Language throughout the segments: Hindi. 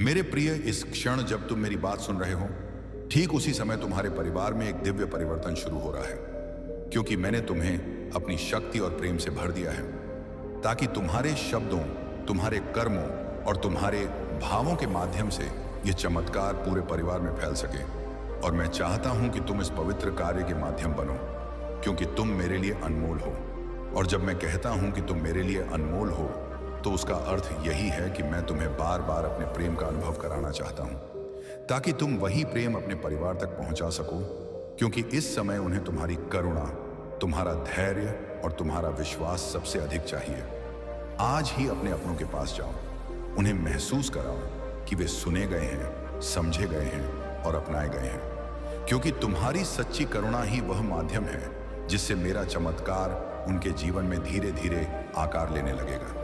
मेरे प्रिय, इस क्षण जब तुम मेरी बात सुन रहे हो, ठीक उसी समय तुम्हारे परिवार में एक दिव्य परिवर्तन शुरू हो रहा है, क्योंकि मैंने तुम्हें अपनी शक्ति और प्रेम से भर दिया है, ताकि तुम्हारे शब्दों, तुम्हारे कर्मों और तुम्हारे भावों के माध्यम से ये चमत्कार पूरे परिवार में फैल सके। और मैं चाहता हूं कि तुम इस पवित्र कार्य के माध्यम बनो, क्योंकि तुम मेरे लिए अनमोल हो। और जब मैं कहता हूं कि तुम मेरे लिए अनमोल हो, तो उसका अर्थ यही है कि मैं तुम्हें बार बार अपने प्रेम का अनुभव कराना चाहता हूं, ताकि तुम वही प्रेम अपने परिवार तक पहुंचा सको, क्योंकि इस समय उन्हें तुम्हारी करुणा, तुम्हारा धैर्य और तुम्हारा विश्वास सबसे अधिक चाहिए। आज ही अपने अपनों के पास जाओ, उन्हें महसूस कराओ कि वे सुने गए हैं, समझे गए हैं और अपनाए गए हैं, क्योंकि तुम्हारी सच्ची करुणा ही वह माध्यम है जिससे मेरा चमत्कार उनके जीवन में धीरे धीरे आकार लेने लगेगा।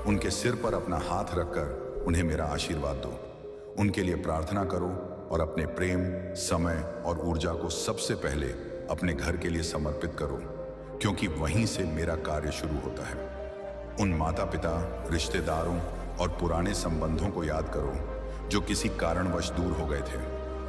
उनके सिर पर अपना हाथ रखकर उन्हें मेरा आशीर्वाद दो, उनके लिए प्रार्थना करो और अपने प्रेम, समय और ऊर्जा को सबसे पहले अपने घर के लिए समर्पित करो, क्योंकि वहीं से मेरा कार्य शुरू होता है। उन माता पिता, रिश्तेदारों और पुराने संबंधों को याद करो जो किसी कारणवश दूर हो गए थे।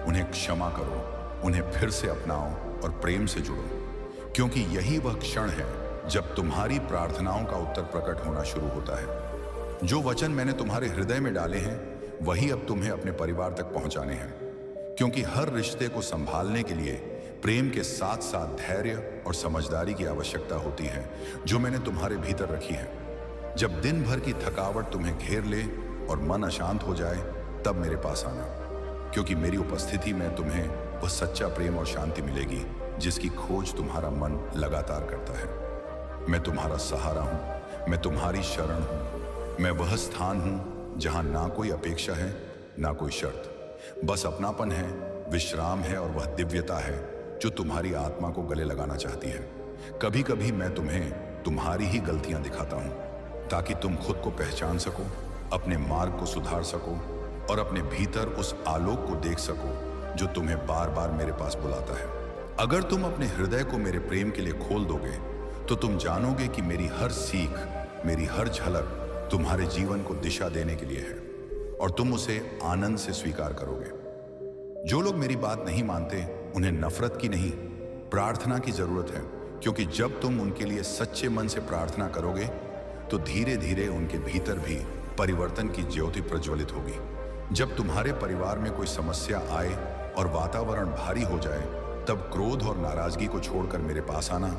उन्हें क्षमा करो, उन्हें फिर से अपनाओ और प्रेम से जुड़ो, क्योंकि यही वह क्षण है जब तुम्हारी प्रार्थनाओं का उत्तर प्रकट होना शुरू होता है। जो वचन मैंने तुम्हारे हृदय में डाले हैं, वही अब तुम्हें अपने परिवार तक पहुंचाने हैं, क्योंकि हर रिश्ते को संभालने के लिए प्रेम के साथ साथ धैर्य और समझदारी की आवश्यकता होती है, जो मैंने तुम्हारे भीतर रखी है। जब दिन भर की थकावट तुम्हें घेर ले और मन अशांत हो जाए, तब मेरे पास आना, क्योंकि मेरी उपस्थिति में तुम्हें वह सच्चा प्रेम और शांति मिलेगी जिसकी खोज तुम्हारा मन लगातार करता है। मैं तुम्हारा सहारा हूं, मैं तुम्हारी शरण हूं, मैं वह स्थान हूं जहां ना कोई अपेक्षा है, ना कोई शर्त, बस अपनापन है, विश्राम है और वह दिव्यता है जो तुम्हारी आत्मा को गले लगाना चाहती है। कभी कभी मैं तुम्हें तुम्हारी ही गलतियां दिखाता हूं, ताकि तुम खुद को पहचान सको, अपने मार्ग को सुधार सको और अपने भीतर उस आलोक को देख सको जो तुम्हें बार बार मेरे पास बुलाता है। अगर तुम अपने हृदय को मेरे प्रेम के लिए खोल दोगे, तो तुम जानोगे कि मेरी हर सीख, मेरी हर झलक तुम्हारे जीवन को दिशा देने के लिए है, और तुम उसे आनंद से स्वीकार करोगे। जो लोग मेरी बात नहीं मानते, उन्हें नफरत की नहीं, प्रार्थना की जरूरत है, क्योंकि जब तुम उनके लिए सच्चे मन से प्रार्थना करोगे, तो धीरे धीरे उनके भीतर भी परिवर्तन की ज्योति प्रज्वलित होगी। जब तुम्हारे परिवार में कोई समस्या आए और वातावरण भारी हो जाए, तब क्रोध और नाराजगी को छोड़कर मेरे पास आना,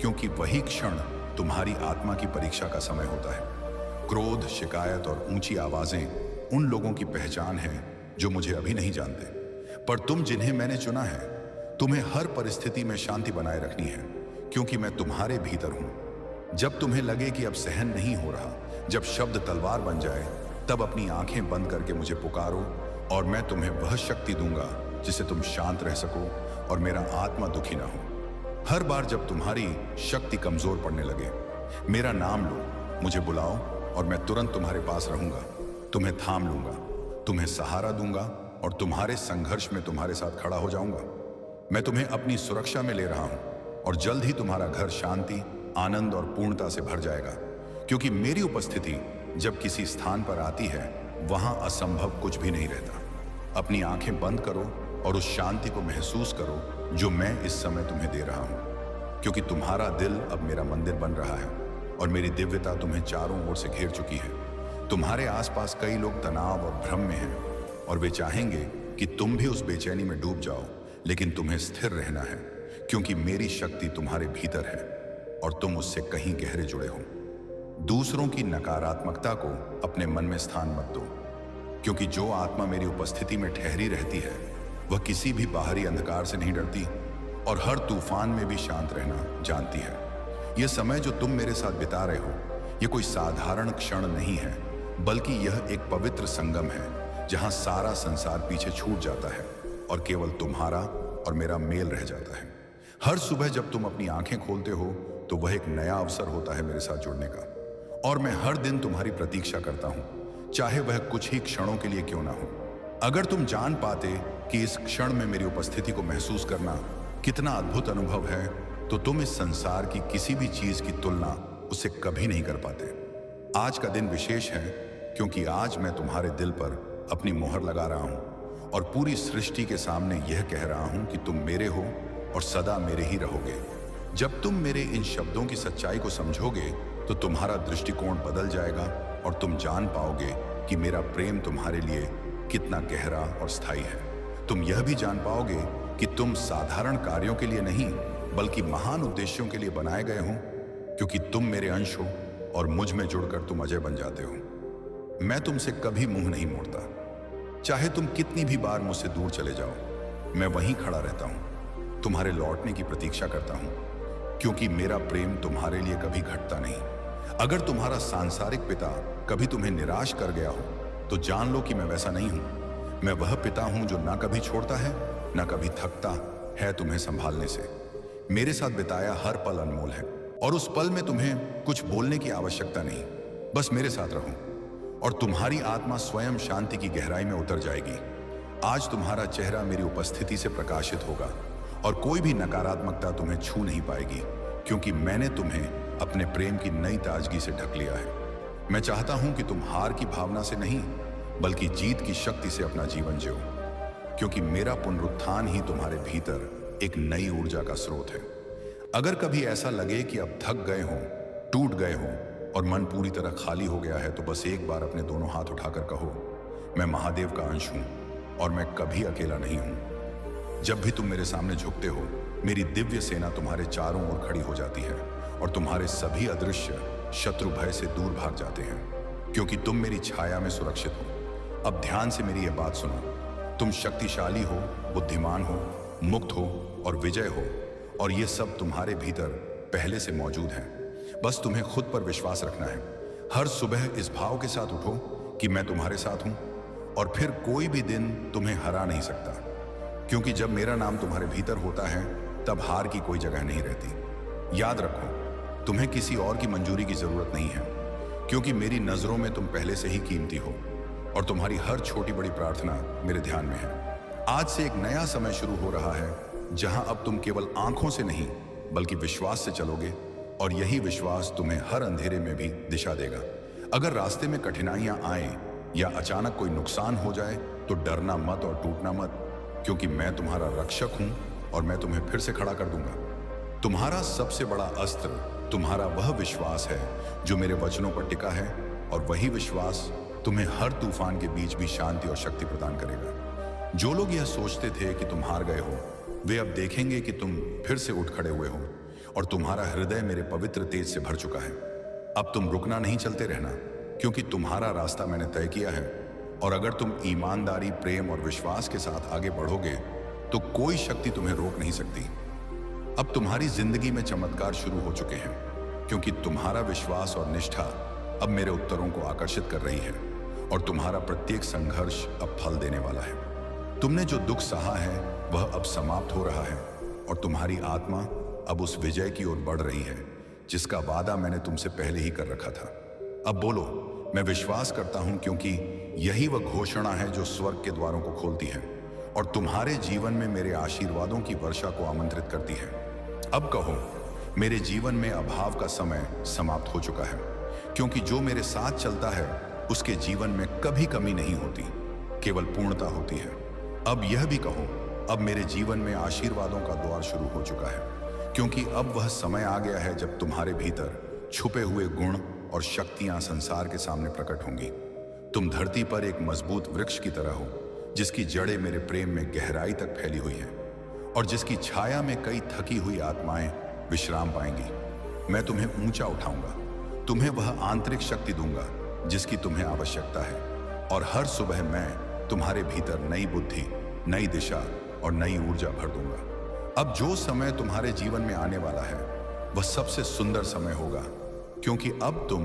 क्योंकि वही क्षण तुम्हारी आत्मा की परीक्षा का समय होता है। क्रोध, शिकायत और ऊंची आवाजें उन लोगों की पहचान है जो मुझे अभी नहीं जानते, पर तुम जिन्हें मैंने चुना है, तुम्हें हर परिस्थिति में शांति बनाए रखनी है, क्योंकि मैं तुम्हारे भीतर हूं। जब तुम्हें लगे कि अब सहन नहीं हो रहा, जब शब्द तलवार बन जाए, तब अपनी आंखें बंद करके मुझे पुकारो और मैं तुम्हें वह शक्ति दूंगा जिससे तुम शांत रह सको और मेरा आत्मा दुखी ना हो। हर बार जब तुम्हारी शक्ति कमजोर पड़ने लगे, मेरा नाम लो, मुझे बुलाओ और मैं तुरंत तुम्हारे पास रहूंगा, तुम्हें थाम लूंगा, तुम्हें सहारा दूंगा और तुम्हारे संघर्ष में तुम्हारे साथ खड़ा हो जाऊंगा। मैं तुम्हें अपनी सुरक्षा में ले रहा हूं और जल्द ही तुम्हारा घर शांति, आनंद और पूर्णता से भर जाएगा, क्योंकि मेरी उपस्थिति जब किसी स्थान पर आती है, वहां असंभव कुछ भी नहीं रहता। अपनी आंखें बंद करो और उस शांति को महसूस करो जो मैं इस समय तुम्हें दे रहा हूं, क्योंकि तुम्हारा दिल अब मेरा मंदिर बन रहा है और मेरी दिव्यता तुम्हें चारों ओर से घेर चुकी है। तुम्हारे आसपास कई लोग तनाव और भ्रम में हैं और वे चाहेंगे कि तुम भी उस बेचैनी में डूब जाओ, लेकिन तुम्हें स्थिर रहना है, क्योंकि मेरी शक्ति तुम्हारे भीतर है और तुम उससे कहीं गहरे जुड़े हो। दूसरों की नकारात्मकता को अपने मन में स्थान मत दो, क्योंकि जो आत्मा मेरी उपस्थिति में ठहरी रहती है, वह किसी भी बाहरी अंधकार से नहीं डरती और हर तूफान में भी शांत रहना जानती है। यह समय जो तुम मेरे साथ बिता रहे हो, यह कोई साधारण क्षण नहीं है, बल्कि यह एक पवित्र संगम है जहां सारा संसार पीछे छूट जाता है और केवल तुम्हारा और मेरा मेल रह जाता है। हर सुबह जब तुम अपनी आंखें खोलते हो, तो वह एक नया अवसर होता है मेरे साथ जुड़ने का, और मैं हर दिन तुम्हारी प्रतीक्षा करता हूं, चाहे वह कुछ ही क्षणों के लिए क्यों ना हो। अगर तुम जान पाते कि इस क्षण में मेरी उपस्थिति को महसूस करना कितना अद्भुत अनुभव है, तो तुम इस संसार की किसी भी चीज की तुलना उससे कभी नहीं कर पाते। आज का दिन विशेष है, क्योंकि आज मैं तुम्हारे दिल पर अपनी मोहर लगा रहा हूं और पूरी सृष्टि के सामने यह कह रहा हूं कि तुम मेरे हो और सदा मेरे ही रहोगे। जब तुम मेरे इन शब्दों की सच्चाई को समझोगे तो तुम्हारा दृष्टिकोण बदल जाएगा और तुम जान पाओगे कि मेरा प्रेम तुम्हारे लिए कितना गहरा और स्थायी है। तुम यह भी जान पाओगे कि तुम साधारण कार्यों के लिए नहीं बल्कि महान उद्देश्यों के लिए बनाए गए हो, क्योंकि तुम मेरे अंश हो और मुझ में जुड़कर तुम अजय बन जाते हो। मैं तुमसे कभी मुंह नहीं मोड़ता, चाहे तुम कितनी भी बार मुझसे दूर चले जाओ, मैं वहीं खड़ा रहता हूं, तुम्हारे लौटने की प्रतीक्षा करता हूं, क्योंकि मेरा प्रेम तुम्हारे लिए कभी घटता नहीं। अगर तुम्हारा सांसारिक पिता कभी तुम्हें निराश कर गया हो तो जान लो कि मैं वैसा नहीं हूं। मैं वह पिता हूं जो ना कभी छोड़ता है ना कभी थकता है तुम्हें संभालने से। मेरे साथ बिताया हर पल अनमोल है और उस पल में तुम्हें कुछ बोलने की आवश्यकता नहीं, बस मेरे साथ रहो और तुम्हारी आत्मा स्वयं शांति की गहराई में उतर जाएगी। आज तुम्हारा चेहरा मेरी उपस्थिति से प्रकाशित होगा और कोई भी नकारात्मकता तुम्हें छू नहीं पाएगी, क्योंकि मैंने तुम्हें अपने प्रेम की नई ताजगी से ढक लिया है। मैं चाहता हूं कि तुम हार की भावना से नहीं बल्कि जीत की शक्ति से अपना जीवन जियो, क्योंकि मेरा पुनरुत्थान ही तुम्हारे भीतर एक नई ऊर्जा का स्रोत है। अगर कभी ऐसा लगे कि अब थक गए हो, टूट गए हो और मन पूरी तरह खाली हो गया है तो बस एक बार अपने दोनों हाथ उठाकर कहो, मैं महादेव का अंश हूं और मैं कभी अकेला नहीं हूं। जब भी तुम मेरे सामने झुकते हो, मेरी दिव्य सेना तुम्हारे चारों ओर खड़ी हो जाती है और तुम्हारे सभी अदृश्य शत्रु भय से दूर भाग जाते हैं, क्योंकि तुम मेरी छाया में सुरक्षित हो। अब ध्यान से मेरी यह बात सुनो, तुम शक्तिशाली हो, बुद्धिमान हो, मुक्त हो और विजय हो, और ये सब तुम्हारे भीतर पहले से मौजूद है। बस तुम्हें खुद पर विश्वास रखना है। हर सुबह इस भाव के साथ उठो कि मैं तुम्हारे साथ हूं और फिर कोई भी दिन तुम्हें हरा नहीं सकता, क्योंकि जब मेरा नाम तुम्हारे भीतर होता है तब हार की कोई जगह नहीं रहती। याद रखो, तुम्हें किसी और की मंजूरी की जरूरत नहीं है, क्योंकि मेरी नजरों में तुम पहले से ही कीमती हो और तुम्हारी हर छोटी बड़ी प्रार्थना मेरे ध्यान में है। आज से एक नया समय शुरू हो रहा है जहां अब तुम केवल आंखों से नहीं बल्कि विश्वास से चलोगे, और यही विश्वास तुम्हें हर अंधेरे में भी दिशा देगा। अगर रास्ते में कठिनाइयां आए या अचानक कोई नुकसान हो जाए तो डरना मत और टूटना मत, क्योंकि मैं तुम्हारा रक्षक हूं और मैं तुम्हें फिर से खड़ा कर दूंगा। तुम्हारा सबसे बड़ा अस्त्र तुम्हारा वह विश्वास है जो मेरे वचनों पर टिका है, और वही विश्वास तुम्हें हर तूफान के बीच भी शांति और शक्ति प्रदान करेगा। जो लोग यह सोचते थे कि तुम हार गए हो, वे अब देखेंगे कि तुम फिर से उठ खड़े हुए हो और तुम्हारा हृदय मेरे पवित्र तेज से भर चुका है। अब तुम रुकना नहीं, चलते रहना, क्योंकि तुम्हारा रास्ता मैंने तय किया है, और अगर तुम ईमानदारी, प्रेम और विश्वास के साथ आगे बढ़ोगे तो कोई शक्ति तुम्हें रोक नहीं सकती। अब तुम्हारी जिंदगी में चमत्कार शुरू हो चुके हैं, क्योंकि तुम्हारा विश्वास और निष्ठा अब मेरे उत्तरों को आकर्षित कर रही है, और तुम्हारा प्रत्येक संघर्ष अब फल देने वाला है। तुमने जो दुख सहा है वह अब समाप्त हो रहा है, और तुम्हारी आत्मा अब उस विजय की ओर बढ़ रही है जिसका वादा मैंने तुमसे पहले ही कर रखा था। अब बोलो, मैं विश्वास करता हूं, क्योंकि यही वह घोषणा है जो स्वर्ग के द्वारों को खोलती है और तुम्हारे जीवन में मेरे आशीर्वादों की वर्षा को आमंत्रित करती है। अब कहो, मेरे जीवन में अभाव का समय समाप्त हो चुका है, क्योंकि जो मेरे साथ चलता है उसके जीवन में कभी कमी नहीं होती, केवल पूर्णता होती है। अब यह भी कहो, अब मेरे जीवन में आशीर्वादों का द्वार शुरू हो चुका है, क्योंकि अब वह समय आ गया है जब तुम्हारे भीतर छुपे हुए गुण और शक्तियां संसार के सामने प्रकट होंगी। तुम धरती पर एक मजबूत वृक्ष की तरह हो, जिसकी जड़ें मेरे प्रेम में गहराई तक फैली हुई हैं, और जिसकी छाया में कई थकी हुई आत्माएं विश्राम पाएंगी। मैं तुम्हें ऊंचा उठाऊंगा, तुम्हें वह आंतरिक शक्ति दूंगा जिसकी तुम्हें आवश्यकता है, और हर सुबह मैं तुम्हारे भीतर नई बुद्धि, नई दिशा और नई ऊर्जा भर दूंगा। अब जो समय तुम्हारे जीवन में आने वाला है वह सबसे सुंदर समय होगा, क्योंकि अब तुम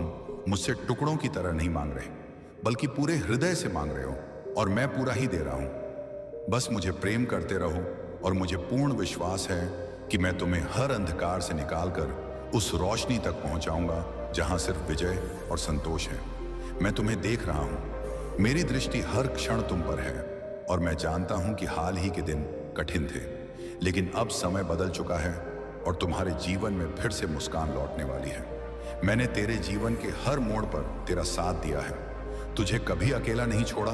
मुझसे टुकड़ों की तरह नहीं मांग रहे बल्कि पूरे हृदय से मांग रहे हो, और मैं पूरा ही दे रहा हूं। बस मुझे प्रेम करते रहो, और मुझे पूर्ण विश्वास है कि मैं तुम्हें हर अंधकार से निकालकर उस रोशनी तक पहुंचाऊंगा जहां सिर्फ विजय और संतोष है। मैं तुम्हें देख रहा हूं, मेरी दृष्टि हर क्षण तुम पर है, और मैं जानता हूं कि हाल ही के दिन कठिन थे, लेकिन अब समय बदल चुका है और तुम्हारे जीवन में फिर से मुस्कान लौटने वाली है। मैंने तेरे जीवन के हर मोड़ पर तेरा साथ दिया है, तुझे कभी अकेला नहीं छोड़ा,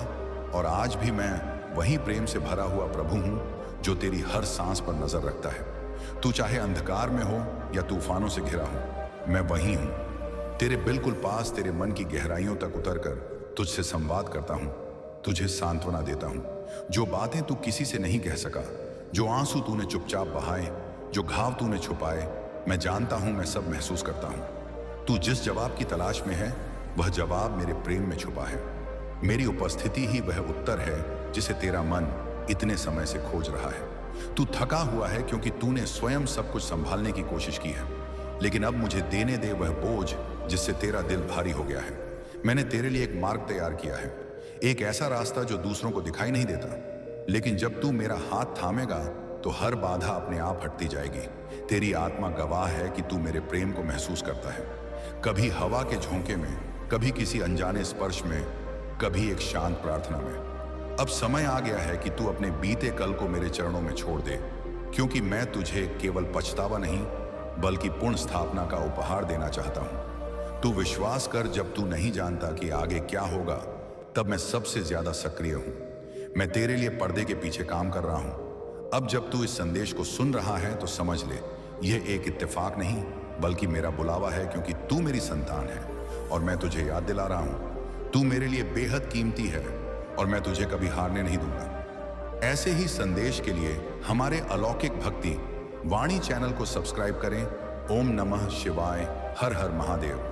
और आज भी मैं वही प्रेम से भरा हुआ प्रभु हूं जो तेरी हर सांस पर नजर रखता है। तू चाहे अंधकार में हो या तूफानों से घिरा हो, मैं वही हूं, तेरे बिल्कुल पास, तेरे मन की गहराइयों तक उतरकर तुझसे संवाद करता हूं, तुझे सांत्वना देता हूं। जो बातें तू किसी से नहीं कह सका, जो आंसू तूने चुपचाप बहाए, जो घाव तूने छुपाए, मैं जानता हूं, मैं सब महसूस करता हूं। तू जिस जवाब की तलाश में है, वह जवाब मेरे प्रेम में छुपा है। मेरी उपस्थिति ही वह उत्तर है जिसे तेरा मन इतने समय से खोज रहा है। तू थका हुआ है क्योंकि तूने स्वयं सब कुछ संभालने की कोशिश की है, लेकिन अब मुझे देने दे वह बोझ जिससे तेरा दिल भारी हो गया है। मैंने तेरे लिए एक मार्ग तैयार किया है, एक ऐसा रास्ता जो दूसरों को दिखाई नहीं देता, लेकिन जब तू मेरा हाथ थामेगा तो हर बाधा अपने आप हटती जाएगी। तेरी आत्मा गवाह है कि तू मेरे प्रेम को महसूस करता है, कभी हवा के झोंके में, कभी किसी अनजाने स्पर्श में, कभी एक शांत प्रार्थना में। अब समय आ गया है कि तू अपने बीते कल को मेरे चरणों में छोड़ दे, क्योंकि मैं तुझे केवल पछतावा नहीं बल्कि पूर्ण स्थापना का उपहार देना चाहता हूं। तू विश्वास कर, जब तू नहीं जानता कि आगे क्या होगा, तब मैं सबसे ज्यादा सक्रिय हूं। मैं तेरे लिए पर्दे के पीछे काम कर रहा हूं। अब जब तू इस संदेश को सुन रहा है तो समझ ले, यह एक इत्तेफाक नहीं बल्कि मेरा बुलावा है, क्योंकि तू मेरी संतान है और मैं तुझे याद दिला रहा हूं, तू मेरे लिए बेहद कीमती है और मैं तुझे कभी हारने नहीं दूंगा। ऐसे ही संदेश के लिए हमारे अलौकिक भक्ति वाणी चैनल को सब्सक्राइब करें। ओम नमः शिवाय, हर हर महादेव।